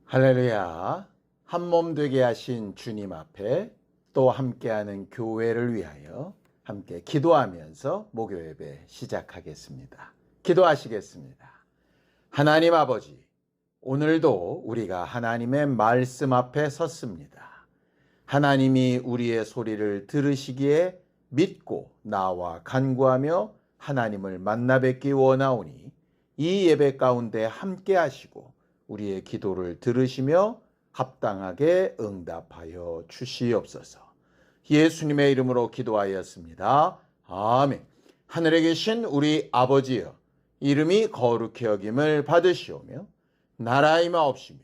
할렐루야. 한몸 되게 하신 주님 앞에 또 함께하는 교회를 위하여 함께 기도하면서 목요 예배 시작하겠습니다. 기도하시겠습니다. 하나님 아버지, 오늘도 우리가 하나님의 말씀 앞에 섰습니다. 하나님이 우리의 소리를 들으시기에 믿고 나와 간구하며 하나님을 만나 뵙기 원하오니 이 예배 가운데 함께 하시고 우리의 기도를 들으시며 합당하게 응답하여 주시옵소서. 예수님의 이름으로 기도하였습니다. 아멘. 하늘에 계신 우리 아버지여, 이름이 거룩히 여김을 받으시오며 나라의 임하옵시며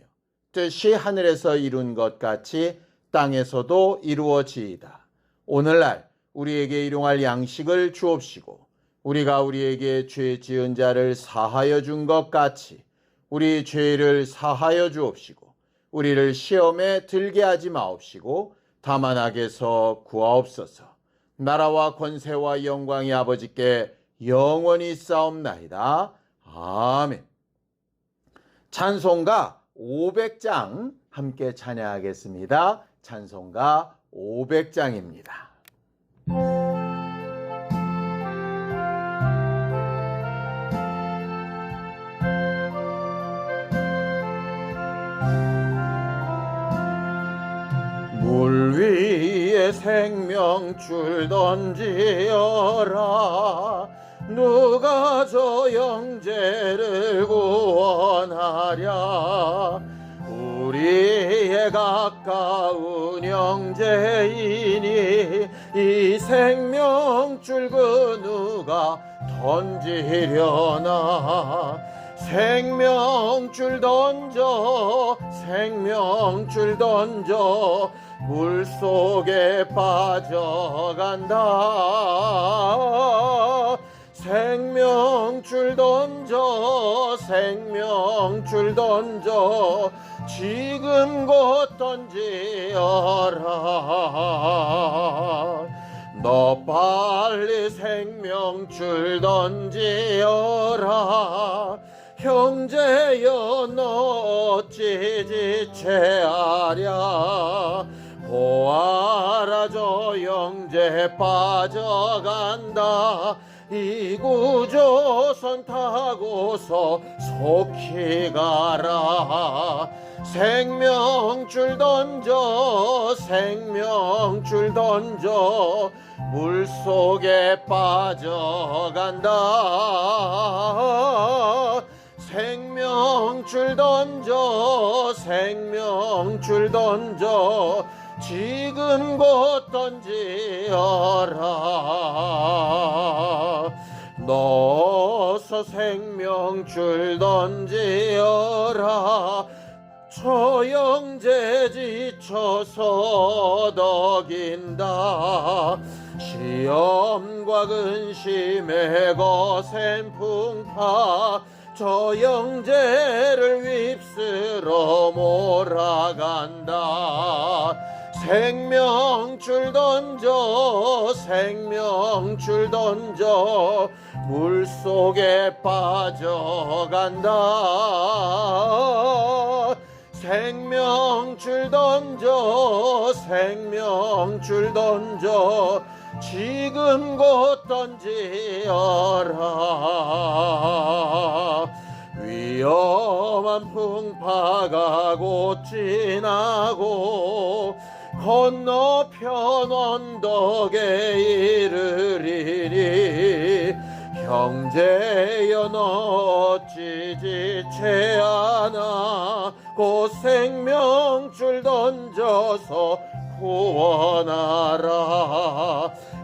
뜻이 하늘에서 이룬 것 같이 땅에서도 이루어지이다. 오늘날 우리에게 일용할 양식을 주옵시고 우리가 우리에게 죄 지은 자를 사하여 준 것 같이 우리 죄를 사하여 주옵시고 우리를 시험에 들게 하지 마옵시고 다만 악에서 구하옵소서. 나라와 권세와 영광이 아버지께 영원히 싸움나이다. 아멘. 찬송가 500장 함께 찬양하겠습니다. 찬송가 500장입니다. 물 위에 생명줄 던지어라. 누가 저 형제를 구원하랴. 우리의 가까운 형제이니 이 생명줄 그 누가 던지려나. 생명줄 던져 생명줄 던져 물속에 빠져간다. 생명줄 던져 생명줄 던져 지금 곧 던지어라. 너 빨리 생명줄 던지어라. 형제여 너 어찌 지체하랴. 보아라 저 형제 빠져간다. 이구조선 타고서 속히 가라. 생명줄 던져 생명줄 던져 물속에 빠져간다. 생명줄 던져 생명줄 던져 지금 곧 던지어라. 넣어서 생명줄 던지어라. 저 형제 지쳐서 덕인다. 시험과 근심에 거센 풍파 저 형제를 휩쓸어 몰아간다. 생명줄 던져 생명줄 던져 물속에 빠져간다. 생명줄 던져 생명줄 던져 지금 곧 던지어라. 위험한 풍파가 곧 지나고 건너편 언덕에 이르리니 형제여 너 어찌 지체하나. 곧 생명줄 던져서 구원하라.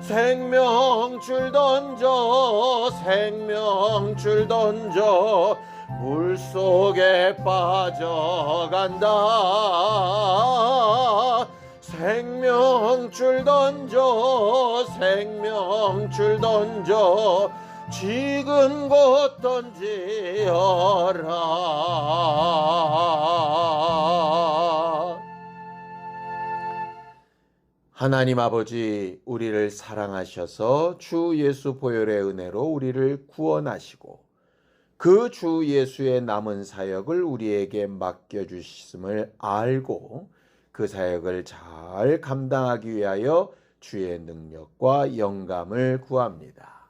생명줄 던져 생명줄 던져 물속에 빠져간다. 생명줄 던져 생명줄 던져 지금 곧 던지어라. 하나님 아버지, 우리를 사랑하셔서 주 예수 보혈의 은혜로 우리를 구원하시고 그 주 예수의 남은 사역을 우리에게 맡겨주심을 알고 그 사역을 잘 감당하기 위하여 주의 능력과 영감을 구합니다.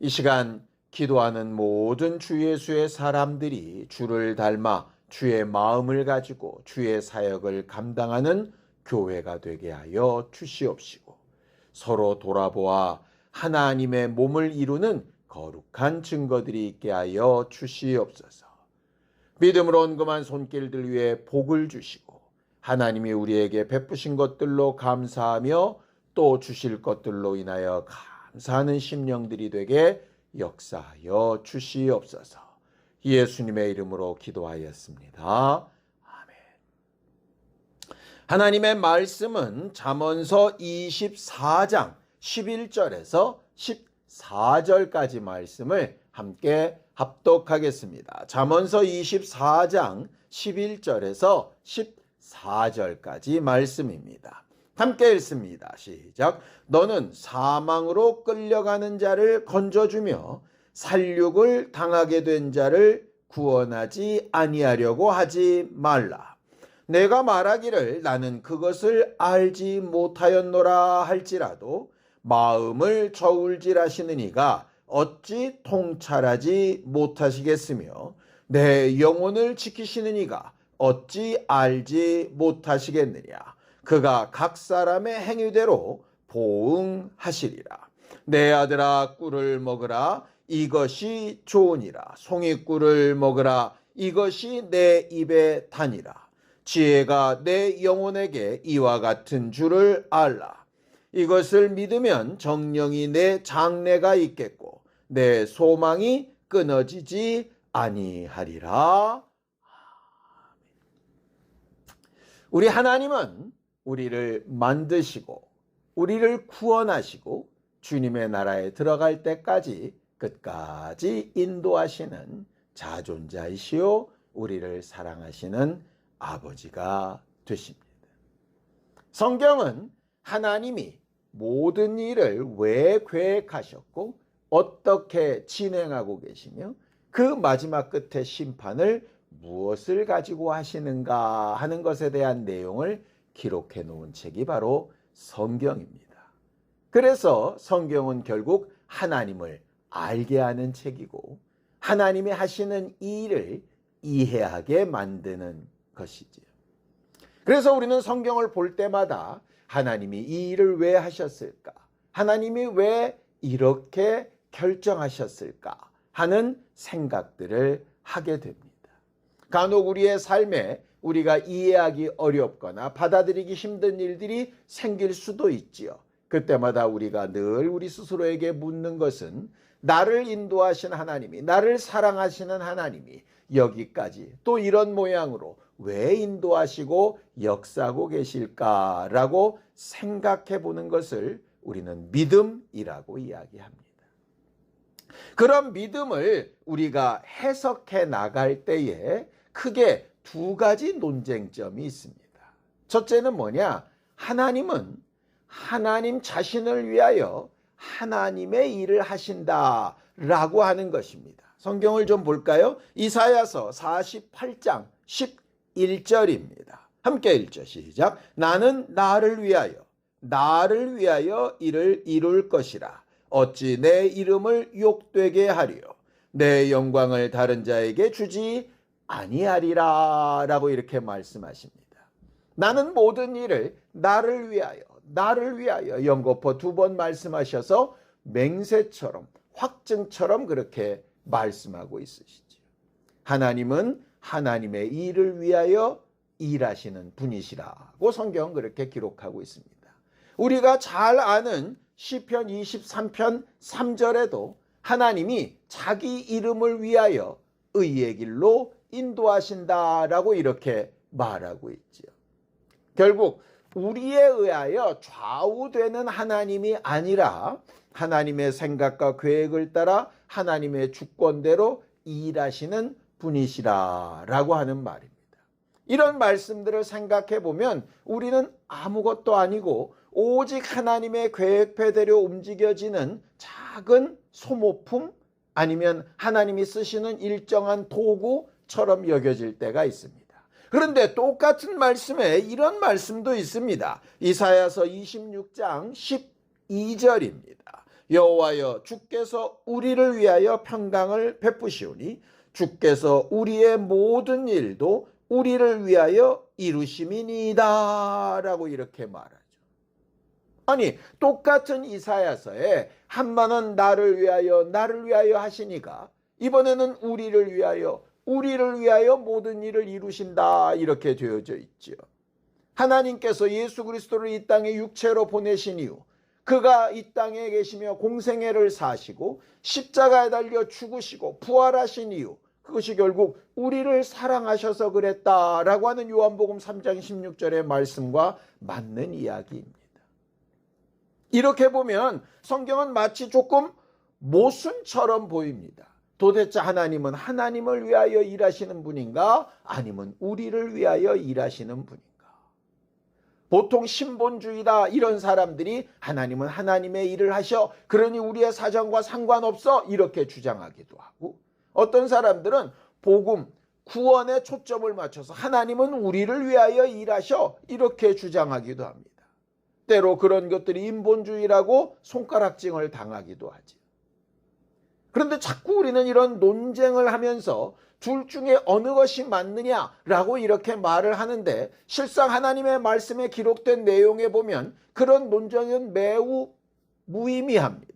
이 시간 기도하는 모든 주 예수의 사람들이 주를 닮아 주의 마음을 가지고 주의 사역을 감당하는 교회가 되게 하여 주시옵시고, 서로 돌아보아 하나님의 몸을 이루는 거룩한 증거들이 있게 하여 주시옵소서. 믿음으로 언금한 손길들 위에 복을 주시고 하나님이 우리에게 베푸신 것들로 감사하며 또 주실 것들로 인하여 감사하는 심령들이 되게 역사하여 주시옵소서. 예수님의 이름으로 기도하였습니다. 아멘. 하나님의 말씀은 잠언서 24장 11절에서 14절까지 말씀을 함께 합독하겠습니다. 잠언서 24장 11절에서 14절까지 말씀입니다. 함께 읽습니다. 시작. 너는 사망으로 끌려가는 자를 건져주며 살육을 당하게 된 자를 구원하지 아니하려고 하지 말라. 내가 말하기를 나는 그것을 알지 못하였노라 할지라도 마음을 저울질하시는 이가 어찌 통찰하지 못하시겠으며 내 영혼을 지키시는 이가 어찌 알지 못하시겠느냐. 그가 각 사람의 행위대로 보응하시리라. 내 아들아 꿀을 먹으라. 이것이 좋으니라. 송이꿀을 먹으라. 이것이 내 입에 다니라. 지혜가 내 영혼에게 이와 같은 줄을 알라. 이것을 믿으면 정령이 내 장래가 있겠고 내 소망이 끊어지지 아니하리라. 우리 하나님은 우리를 만드시고 우리를 구원하시고 주님의 나라에 들어갈 때까지 끝까지 인도하시는 자존자이시오 우리를 사랑하시는 아버지가 되십니다. 성경은 하나님이 모든 일을 왜 계획하셨고 어떻게 진행하고 계시며 그 마지막 끝의 심판을 무엇을 가지고 하시는가 하는 것에 대한 내용을 기록해 놓은 책이 바로 성경입니다. 그래서 성경은 결국 하나님을 알게 하는 책이고 하나님이 하시는 이 일을 이해하게 만드는 것이지요. 그래서 우리는 성경을 볼 때마다 하나님이 이 일을 왜 하셨을까? 하나님이 왜 이렇게 결정하셨을까? 하는 생각들을 하게 됩니다. 간혹 우리의 삶에 우리가 이해하기 어렵거나 받아들이기 힘든 일들이 생길 수도 있지요. 그때마다 우리가 늘 우리 스스로에게 묻는 것은 나를 인도하신 하나님이, 나를 사랑하시는 하나님이 여기까지 또 이런 모양으로 왜 인도하시고 역사하고 계실까라고 생각해 보는 것을 우리는 믿음이라고 이야기합니다. 그런 믿음을 우리가 해석해 나갈 때에 크게 두 가지 논쟁점이 있습니다. 첫째는 뭐냐? 하나님은 하나님 자신을 위하여 하나님의 일을 하신다라고 하는 것입니다. 성경을 좀 볼까요? 이사야서 48장 11절입니다. 함께 읽죠. 시작. 나는 나를 위하여 이를 이룰 것이라. 어찌 내 이름을 욕되게 하리요. 내 영광을 다른 자에게 주지 아니하리라 라고 이렇게 말씀하십니다. 나는 모든 일을 나를 위하여 연거푸 2번 말씀하셔서 맹세처럼 확증처럼 그렇게 말씀하고 있으시죠. 하나님은 하나님의 일을 위하여 일하시는 분이시라고 성경은 그렇게 기록하고 있습니다. 우리가 잘 아는 시편 23편 3절에도 하나님이 자기 이름을 위하여 의의 길로 인도하신다라고 이렇게 말하고 있죠. 결국 우리에 의하여 좌우되는 하나님이 아니라 하나님의 생각과 계획을 따라 하나님의 주권대로 일하시는 분이시라라고 하는 말입니다. 이런 말씀들을 생각해 보면 우리는 아무것도 아니고 오직 하나님의 계획대로 움직여지는 작은 소모품, 아니면 하나님이 쓰시는 일정한 도구처럼 여겨질 때가 있습니다. 그런데 똑같은 말씀에 이런 말씀도 있습니다. 이사야서 26장 12절입니다. 여호와여 주께서 우리를 위하여 평강을 베푸시오니 주께서 우리의 모든 일도 우리를 위하여 이루심이니이다 라고 이렇게 말하죠. 아니 똑같은 이사야서에 한번은 나를 위하여 하시니까 이번에는 우리를 위하여 모든 일을 이루신다 이렇게 되어져 있죠. 하나님께서 예수 그리스도를 이 땅에 육체로 보내신 이후 그가 이 땅에 계시며 공생애를 사시고 십자가에 달려 죽으시고 부활하신 이유 그것이 결국 우리를 사랑하셔서 그랬다라고 하는 요한복음 3장 16절의 말씀과 맞는 이야기입니다. 이렇게 보면 성경은 마치 조금 모순처럼 보입니다. 도대체 하나님은 하나님을 위하여 일하시는 분인가? 아니면 우리를 위하여 일하시는 분인가? 보통 신본주의다 이런 사람들이 하나님은 하나님의 일을 하셔 그러니 우리의 사정과 상관없어 이렇게 주장하기도 하고 어떤 사람들은 복음, 구원에 초점을 맞춰서 하나님은 우리를 위하여 일하셔 이렇게 주장하기도 합니다. 때로 그런 것들이 인본주의라고 손가락질을 당하기도 하지. 그런데 자꾸 우리는 이런 논쟁을 하면서 둘 중에 어느 것이 맞느냐라고 이렇게 말을 하는데 실상 하나님의 말씀에 기록된 내용에 보면 그런 논쟁은 매우 무의미합니다.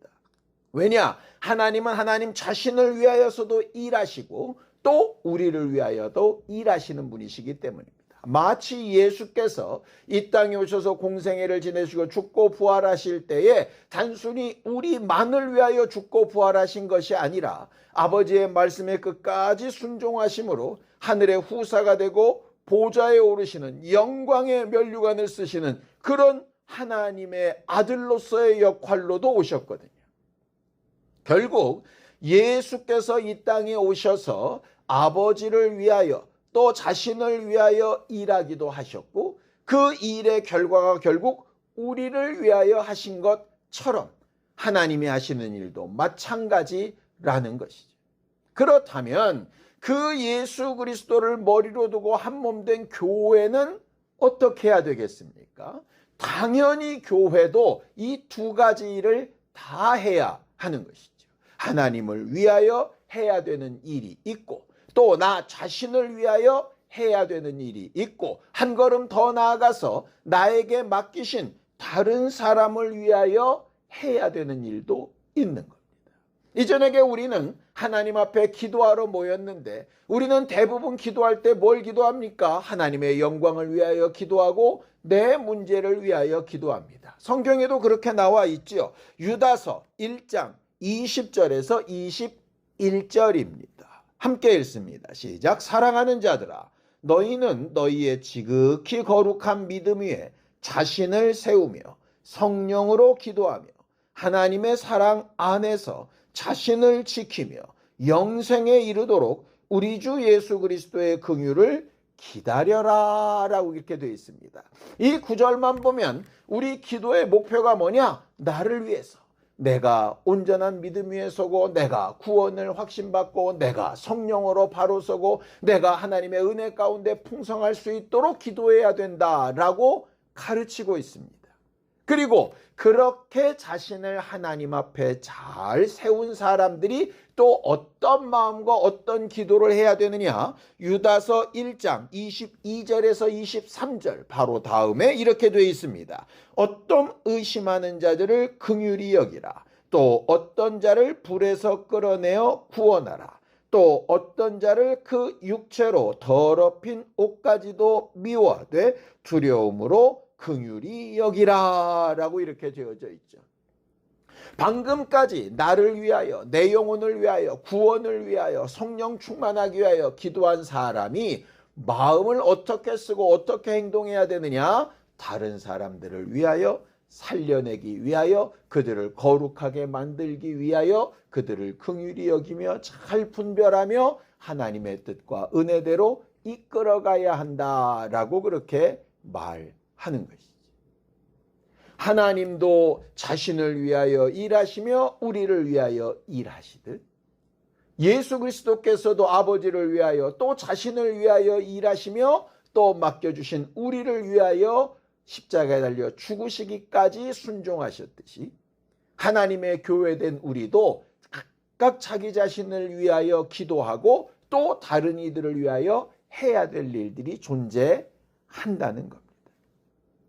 왜냐? 하나님은 하나님 자신을 위하여서도 일하시고 또 우리를 위하여도 일하시는 분이시기 때문입니다. 마치 예수께서 이 땅에 오셔서 공생애를 지내시고 죽고 부활하실 때에 단순히 우리만을 위하여 죽고 부활하신 것이 아니라 아버지의 말씀에 끝까지 순종하심으로 하늘의 후사가 되고 보좌에 오르시는 영광의 면류관을 쓰시는 그런 하나님의 아들로서의 역할로도 오셨거든요. 결국 예수께서 이 땅에 오셔서 아버지를 위하여 또 자신을 위하여 일하기도 하셨고 그 일의 결과가 결국 우리를 위하여 하신 것처럼 하나님이 하시는 일도 마찬가지라는 것이죠. 그렇다면 그 예수 그리스도를 머리로 두고 한 몸 된 교회는 어떻게 해야 되겠습니까? 당연히 교회도 이 두 가지 일을 다 해야 하는 것이죠. 하나님을 위하여 해야 되는 일이 있고 또 나 자신을 위하여 해야 되는 일이 있고 한 걸음 더 나아가서 나에게 맡기신 다른 사람을 위하여 해야 되는 일도 있는 겁니다. 이전에게 우리는 하나님 앞에 기도하러 모였는데 우리는 대부분 기도할 때 뭘 기도합니까? 하나님의 영광을 위하여 기도하고 내 문제를 위하여 기도합니다. 성경에도 그렇게 나와 있죠. 유다서 1장 20절에서 21절입니다. 함께 읽습니다. 시작. 사랑하는 자들아 너희는 너희의 지극히 거룩한 믿음 위에 자신을 세우며 성령으로 기도하며 하나님의 사랑 안에서 자신을 지키며 영생에 이르도록 우리 주 예수 그리스도의 긍휼을 기다려라 라고 이렇게 되어 있습니다. 이 구절만 보면 우리 기도의 목표가 뭐냐? 나를 위해서 내가 온전한 믿음 위에 서고 내가 구원을 확신받고 내가 성령으로 바로 서고 내가 하나님의 은혜 가운데 풍성할 수 있도록 기도해야 된다라고 가르치고 있습니다. 그리고 그렇게 자신을 하나님 앞에 잘 세운 사람들이 또 어떤 마음과 어떤 기도를 해야 되느냐? 유다서 1장 22절에서 23절 바로 다음에 이렇게 되어 있습니다. 어떤 의심하는 자들을 긍휼히 여기라. 또 어떤 자를 불에서 끌어내어 구원하라. 또 어떤 자를 그 육체로 더럽힌 옷까지도 미워하되 두려움으로 긍휼히 여기라 라고 이렇게 되어져 있죠. 방금까지 나를 위하여 내 영혼을 위하여 구원을 위하여 성령 충만하기 위하여 기도한 사람이 마음을 어떻게 쓰고 어떻게 행동해야 되느냐? 다른 사람들을 위하여 살려내기 위하여 그들을 거룩하게 만들기 위하여 그들을 긍휼히 여기며 잘 분별하며 하나님의 뜻과 은혜대로 이끌어가야 한다라고 그렇게 말하는 것이죠. 하나님도 자신을 위하여 일하시며 우리를 위하여 일하시듯 예수 그리스도께서도 아버지를 위하여 또 자신을 위하여 일하시며 또 맡겨주신 우리를 위하여 십자가에 달려 죽으시기까지 순종하셨듯이 하나님의 교회된 우리도 각각 자기 자신을 위하여 기도하고 또 다른 이들을 위하여 해야 될 일들이 존재한다는 겁니다.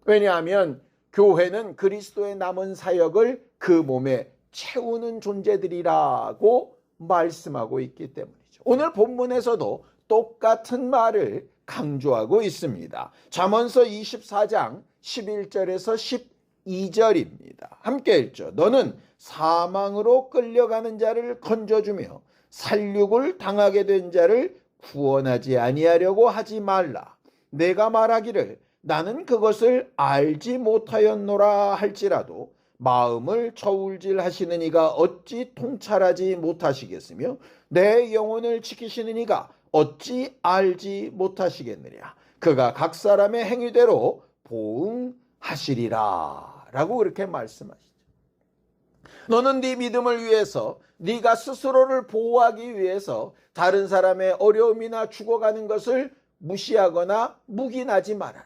왜냐하면 교회는 그리스도의 남은 사역을 그 몸에 채우는 존재들이라고 말씀하고 있기 때문이죠. 오늘 본문에서도 똑같은 말을 강조하고 있습니다. 잠언서 24장 11절에서 12절입니다. 함께 읽죠. 너는 사망으로 끌려가는 자를 건져주며 살육을 당하게 된 자를 구원하지 아니하려고 하지 말라. 내가 말하기를 나는 그것을 알지 못하였노라 할지라도 마음을 저울질 하시는 이가 어찌 통찰하지 못하시겠으며 내 영혼을 지키시는 이가 어찌 알지 못하시겠느냐. 그가 각 사람의 행위대로 보응하시리라 라고 그렇게 말씀하시죠. 너는 네 믿음을 위해서 네가 스스로를 보호하기 위해서 다른 사람의 어려움이나 죽어가는 것을 무시하거나 묵인하지 말아라.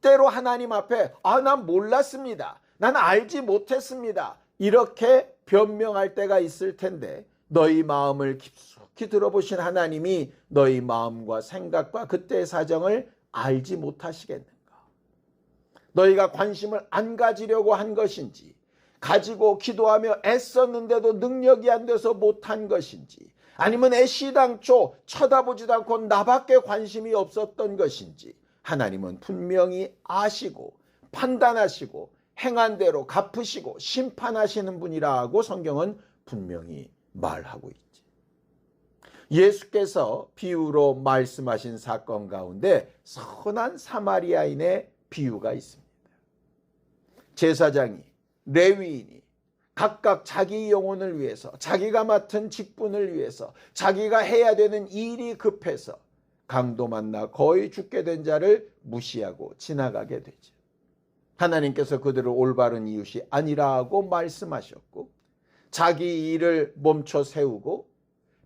때로 하나님 앞에 난 몰랐습니다. 난 알지 못했습니다. 이렇게 변명할 때가 있을 텐데 너희 마음을 깊숙이 들어보신 하나님이 너희 마음과 생각과 그때의 사정을 알지 못하시겠는가? 너희가 관심을 안 가지려고 한 것인지 가지고 기도하며 애썼는데도 능력이 안 돼서 못한 것인지 아니면 애시당초 쳐다보지도 않고 나밖에 관심이 없었던 것인지 하나님은 분명히 아시고 판단하시고 행한 대로 갚으시고 심판하시는 분이라고 성경은 분명히 말하고 있지. 예수께서 비유로 말씀하신 사건 가운데 선한 사마리아인의 비유가 있습니다. 제사장이 레위인이 각각 자기 영혼을 위해서 자기가 맡은 직분을 위해서 자기가 해야 되는 일이 급해서 강도 만나 거의 죽게 된 자를 무시하고 지나가게 되죠. 하나님께서 그들을 올바른 이웃이 아니라고 말씀하셨고 자기 일을 멈춰 세우고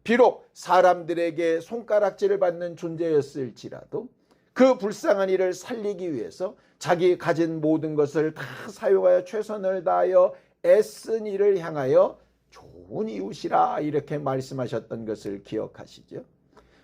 비록 사람들에게 손가락질을 받는 존재였을지라도 그 불쌍한 이를 살리기 위해서 자기 가진 모든 것을 다 사용하여 최선을 다하여 애쓴 이를 향하여 좋은 이웃이라 이렇게 말씀하셨던 것을 기억하시죠?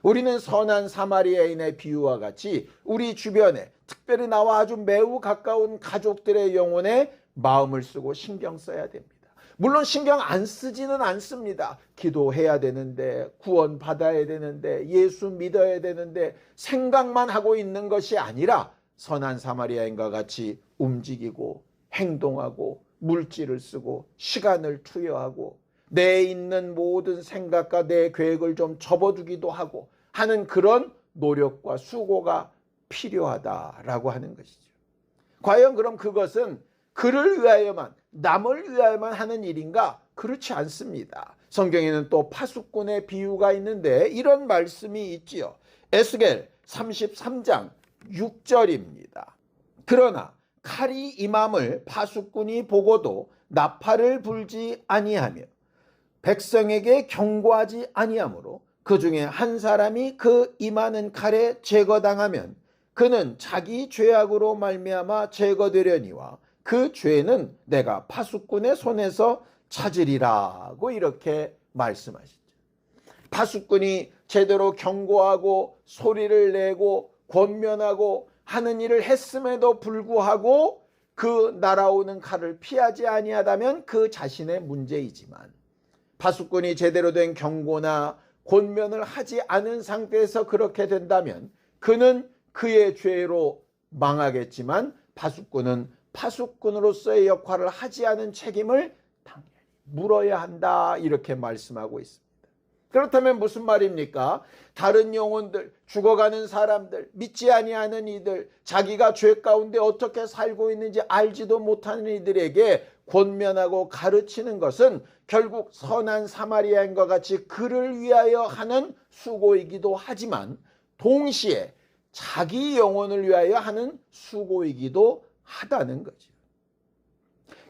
우리는 선한 사마리아인의 비유와 같이 우리 주변에 특별히 나와 아주 매우 가까운 가족들의 영혼에 마음을 쓰고 신경 써야 됩니다. 물론 신경 안 쓰지는 않습니다. 기도해야 되는데 구원 받아야 되는데 예수 믿어야 되는데 생각만 하고 있는 것이 아니라 선한 사마리아인과 같이 움직이고 행동하고 물질을 쓰고 시간을 투여하고 내 있는 모든 생각과 내 계획을 좀 접어두기도 하고 하는 그런 노력과 수고가 필요하다라고 하는 것이죠. 과연 그럼 그것은 그를 위하여만 남을 위하여만 하는 일인가? 그렇지 않습니다. 성경에는 또 파수꾼의 비유가 있는데 이런 말씀이 있지요. 에스겔 33장 6절입니다. 그러나 칼이 임함을 파수꾼이 보고도 나팔을 불지 아니하며 백성에게 경고하지 아니하므로 그 중에 한 사람이 그 임하는 칼에 제거당하면 그는 자기 죄악으로 말미암아 제거되려니와 그 죄는 내가 파수꾼의 손에서 찾으리라고 이렇게 말씀하시죠. 파수꾼이 제대로 경고하고 소리를 내고 권면하고 하는 일을 했음에도 불구하고 그 날아오는 칼을 피하지 아니하다면 그 자신의 문제이지만 파수꾼이 제대로 된 경고나 권면을 하지 않은 상태에서 그렇게 된다면 그는 그의 죄로 망하겠지만 파수꾼은 파수꾼으로서의 역할을 하지 않은 책임을 당연히 물어야 한다 이렇게 말씀하고 있습니다. 그렇다면 무슨 말입니까? 다른 영혼들, 죽어가는 사람들, 믿지 아니하는 이들, 자기가 죄 가운데 어떻게 살고 있는지 알지도 못하는 이들에게 권면하고 가르치는 것은 결국 선한 사마리아인과 같이 그를 위하여 하는 수고이기도 하지만 동시에 자기 영혼을 위하여 하는 수고이기도 하다는 거죠.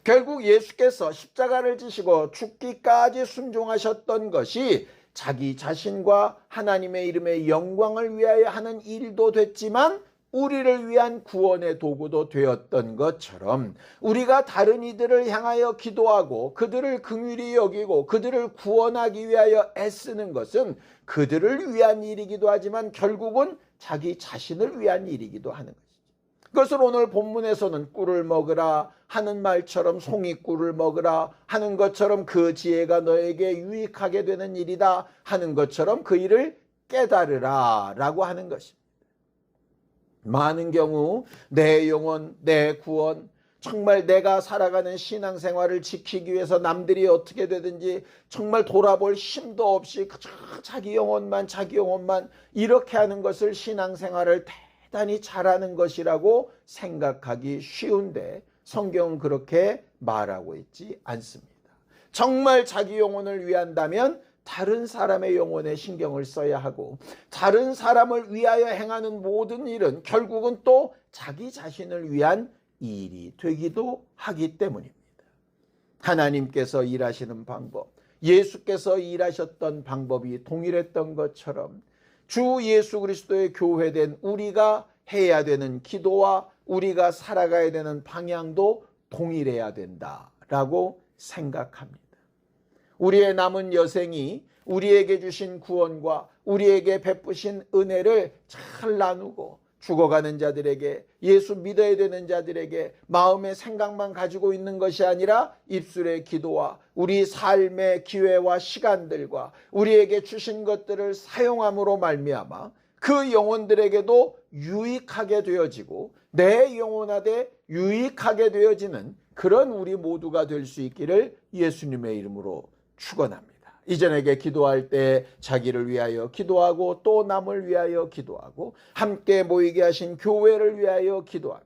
결국 예수께서 십자가를 지시고 죽기까지 순종하셨던 것이 자기 자신과 하나님의 이름의 영광을 위하여 하는 일도 됐지만 우리를 위한 구원의 도구도 되었던 것처럼 우리가 다른 이들을 향하여 기도하고 그들을 긍휼히 여기고 그들을 구원하기 위하여 애쓰는 것은 그들을 위한 일이기도 하지만 결국은 자기 자신을 위한 일이기도 하는 것이죠. 그것을 오늘 본문에서는 꿀을 먹으라 하는 말처럼 송이꿀을 먹으라 하는 것처럼 그 지혜가 너에게 유익하게 되는 일이다 하는 것처럼 그 일을 깨달으라 라고 하는 것입니다. 많은 경우 내 영혼, 내 구원, 정말 내가 살아가는 신앙생활을 지키기 위해서 남들이 어떻게 되든지 정말 돌아볼 힘도 없이 자기 영혼만 이렇게 하는 것을 신앙생활을 대단히 잘하는 것이라고 생각하기 쉬운데 성경은 그렇게 말하고 있지 않습니다. 정말 자기 영혼을 위한다면 다른 사람의 영혼에 신경을 써야 하고 다른 사람을 위하여 행하는 모든 일은 결국은 또 자기 자신을 위한 일이 되기도 하기 때문입니다. 하나님께서 일하시는 방법, 예수께서 일하셨던 방법이 동일했던 것처럼 주 예수 그리스도의 교회된 우리가 해야 되는 기도와 우리가 살아가야 되는 방향도 동일해야 된다라고 생각합니다. 우리의 남은 여생이 우리에게 주신 구원과 우리에게 베푸신 은혜를 잘 나누고 죽어가는 자들에게, 예수 믿어야 되는 자들에게 마음의 생각만 가지고 있는 것이 아니라 입술의 기도와 우리 삶의 기회와 시간들과 우리에게 주신 것들을 사용함으로 말미암아 그 영혼들에게도 유익하게 되어지고 내 영혼한테 유익하게 되어지는 그런 우리 모두가 될 수 있기를 예수님의 이름으로 축원합니다. 이전에게 기도할 때 자기를 위하여 기도하고 또 남을 위하여 기도하고 함께 모이게 하신 교회를 위하여 기도하며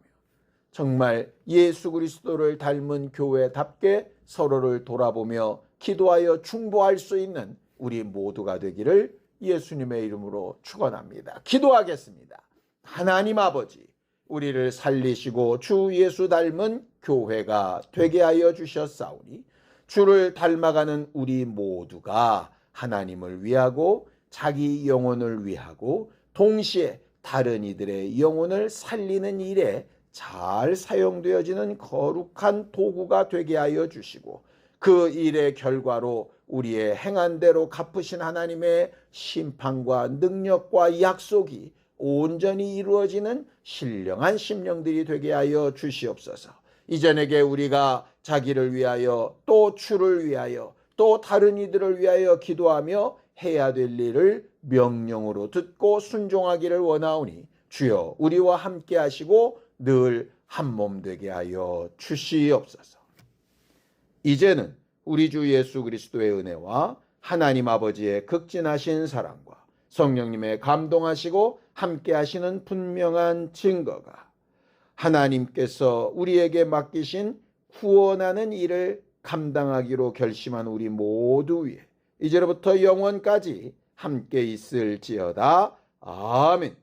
정말 예수 그리스도를 닮은 교회답게 서로를 돌아보며 기도하여 중보할 수 있는 우리 모두가 되기를 예수님의 이름으로 축원합니다. 기도하겠습니다. 하나님 아버지, 우리를 살리시고 주 예수 닮은 교회가 되게 하여 주셨사오니 주를 닮아가는 우리 모두가 하나님을 위하고 자기 영혼을 위하고 동시에 다른 이들의 영혼을 살리는 일에 잘 사용되어지는 거룩한 도구가 되게 하여 주시고 그 일의 결과로 우리의 행한 대로 갚으신 하나님의 심판과 능력과 약속이 온전히 이루어지는 신령한 심령들이 되게 하여 주시옵소서. 이전에게 우리가 자기를 위하여 또 주를 위하여 또 다른 이들을 위하여 기도하며 해야 될 일을 명령으로 듣고 순종하기를 원하오니 주여 우리와 함께 하시고 늘 한 몸 되게 하여 주시옵소서. 이제는 우리 주 예수 그리스도의 은혜와 하나님 아버지의 극진하신 사랑과 성령님의 감동하시고 함께 하시는 분명한 증거가 하나님께서 우리에게 맡기신 구원하는 일을 감당하기로 결심한 우리 모두 위에 이제로부터 영원까지 함께 있을지어다. 아멘.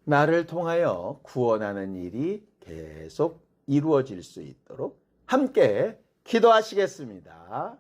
나를 통하여 구원하는 일이 계속 이루어질 수 있도록 함께 기도하시겠습니다.